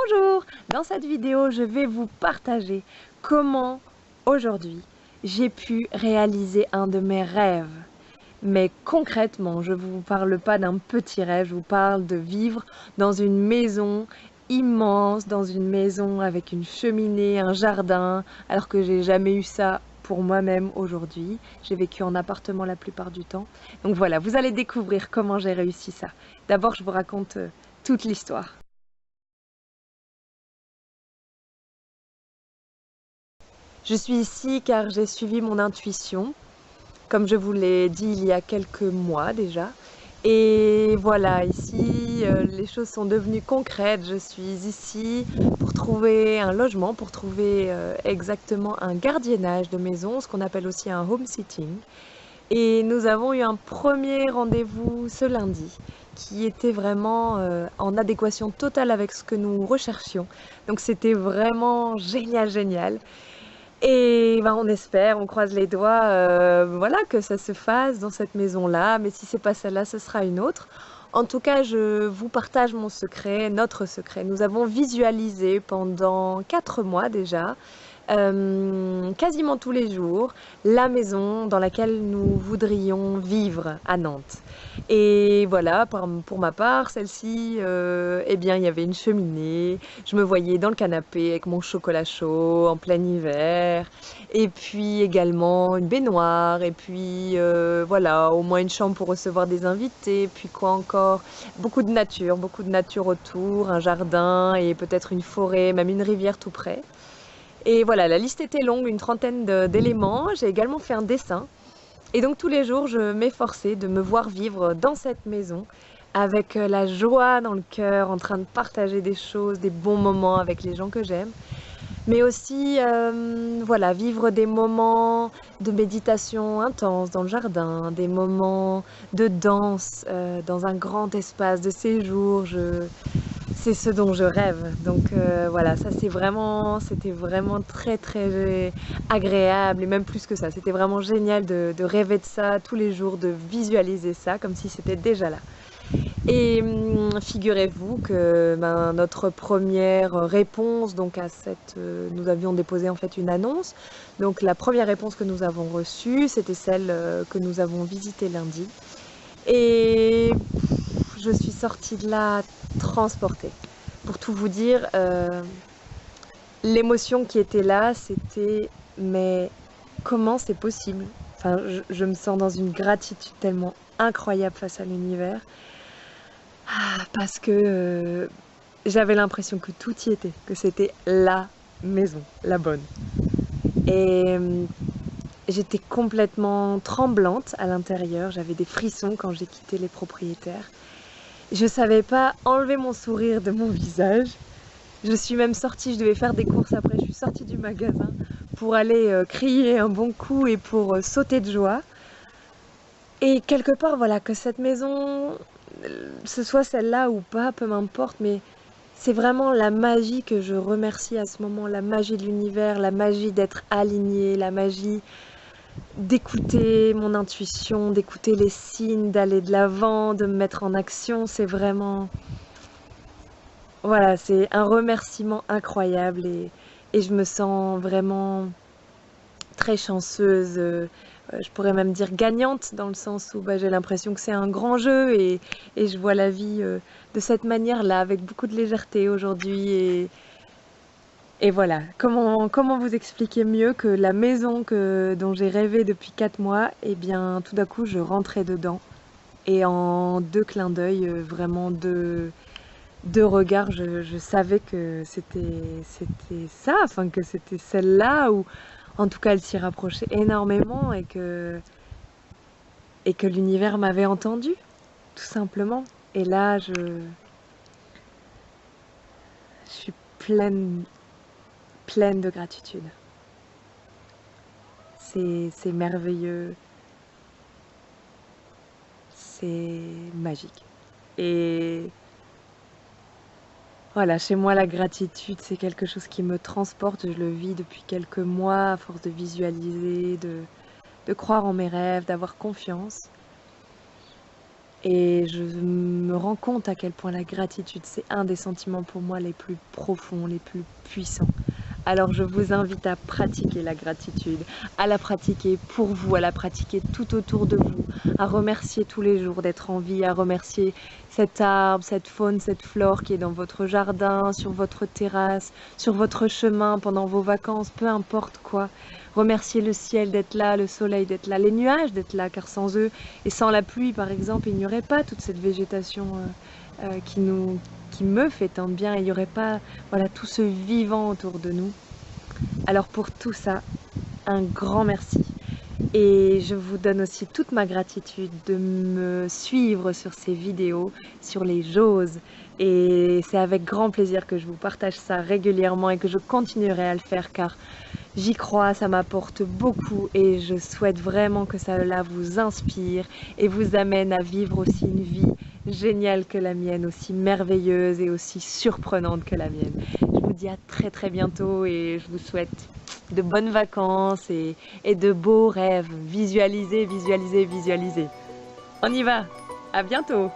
Bonjour! Dans cette vidéo, je vais vous partager comment aujourd'hui j'ai pu réaliser un de mes rêves. Mais concrètement, je ne vous parle pas d'un petit rêve, je vous parle de vivre dans une maison immense, dans une maison avec une cheminée, un jardin, alors que j'ai jamais eu ça pour moi-même aujourd'hui. J'ai vécu en appartement la plupart du temps. Donc voilà, vous allez découvrir comment j'ai réussi ça. D'abord, je vous raconte toute l'histoire. Je suis ici car j'ai suivi mon intuition, comme je vous l'ai dit il y a quelques mois déjà. Et voilà, ici, les choses sont devenues concrètes. Je suis ici pour trouver un logement, pour trouver exactement un gardiennage de maison, ce qu'on appelle aussi un home sitting. Et nous avons eu un premier rendez-vous ce lundi, qui était vraiment en adéquation totale avec ce que nous recherchions. Donc c'était vraiment génial, génial. Et ben, on espère, on croise les doigts, voilà, que ça se fasse dans cette maison-là. Mais si c'est pas celle-là, ce sera une autre. En tout cas, je vous partage mon secret, notre secret. Nous avons visualisé pendant 4 mois déjà, quasiment tous les jours, la maison dans laquelle nous voudrions vivre à Nantes. Et voilà, pour ma part, celle-ci, eh bien, il y avait une cheminée. Je me voyais dans le canapé avec mon chocolat chaud en plein hiver. Et puis également une baignoire. Et puis voilà, au moins une chambre pour recevoir des invités. Puis quoi encore? Beaucoup de nature autour, un jardin et peut-être une forêt, même une rivière tout près. Et voilà, la liste était longue, une trentaine d'éléments. J'ai également fait un dessin. Et donc tous les jours, je m'efforçais de me voir vivre dans cette maison avec la joie dans le cœur, en train de partager des choses, des bons moments avec les gens que j'aime. Mais aussi, voilà, vivre des moments de méditation intense dans le jardin, des moments de danse dans un grand espace de séjour. C'est ce dont je rêve. Donc voilà, ça c'était vraiment très très agréable et même plus que ça. C'était vraiment génial de rêver de ça tous les jours, de visualiser ça comme si c'était déjà là. Et figurez-vous que notre première réponse, donc à cette, nous avions déposé en fait une annonce. Donc la première réponse que nous avons reçue, c'était celle que nous avons visitée lundi. Et je suis sortie de là transportée. Pour tout vous dire, l'émotion qui était là, c'était mais comment c'est possible? Enfin, je me sens dans une gratitude tellement incroyable face à l'univers. Parce que j'avais l'impression que tout y était, que c'était la maison, la bonne. Et j'étais complètement tremblante à l'intérieur, j'avais des frissons quand j'ai quitté les propriétaires. Je savais pas enlever mon sourire de mon visage. Je suis même sortie, je devais faire des courses après, je suis sortie du magasin pour aller crier un bon coup et pour sauter de joie. Et quelque part, voilà, que cette maison, ce soit celle-là ou pas, peu m'importe, mais c'est vraiment la magie que je remercie à ce moment, la magie de l'univers, la magie d'être alignée, la magie d'écouter mon intuition, d'écouter les signes, d'aller de l'avant, de me mettre en action. C'est vraiment, voilà, c'est un remerciement incroyable et je me sens vraiment très chanceuse. Je pourrais même dire gagnante dans le sens où j'ai l'impression que c'est un grand jeu et je vois la vie de cette manière-là, avec beaucoup de légèreté aujourd'hui. Et voilà, comment vous expliquer mieux que la maison dont j'ai rêvé depuis 4 mois, et bien tout d'un coup je rentrais dedans. Et en 2 clins d'œil, vraiment deux regards, je savais que c'était ça, enfin que c'était celle-là, ou en tout cas elle s'y rapprochait énormément et que l'univers m'avait entendu, tout simplement. Et là, je suis pleine de gratitude. C'est merveilleux, c'est magique. Et voilà, chez moi, la gratitude, c'est quelque chose qui me transporte. Je le vis depuis quelques mois, à force de visualiser, de croire en mes rêves, d'avoir confiance. Et je me rends compte à quel point la gratitude, c'est un des sentiments pour moi les plus profonds, les plus puissants. Alors je vous invite à pratiquer la gratitude, à la pratiquer pour vous, à la pratiquer tout autour de vous, à remercier tous les jours d'être en vie, à remercier cet arbre, cette faune, cette flore qui est dans votre jardin, sur votre terrasse, sur votre chemin, pendant vos vacances, peu importe quoi. Remercier le ciel d'être là, le soleil d'être là, les nuages d'être là, car sans eux et sans la pluie par exemple, il n'y aurait pas toute cette végétation qui me fait tant de bien, et il n'y aurait pas voilà, tout ce vivant autour de nous. Alors pour tout ça, un grand merci. Et je vous donne aussi toute ma gratitude de me suivre sur ces vidéos, sur les choses. Et c'est avec grand plaisir que je vous partage ça régulièrement et que je continuerai à le faire car j'y crois, ça m'apporte beaucoup et je souhaite vraiment que cela vous inspire et vous amène à vivre aussi une vie géniale que la mienne, aussi merveilleuse et aussi surprenante que la mienne. Je vous dis à très bientôt et je vous souhaite de bonnes vacances et de beaux rêves. Visualisez, visualisez, visualisez. On y va. À bientôt.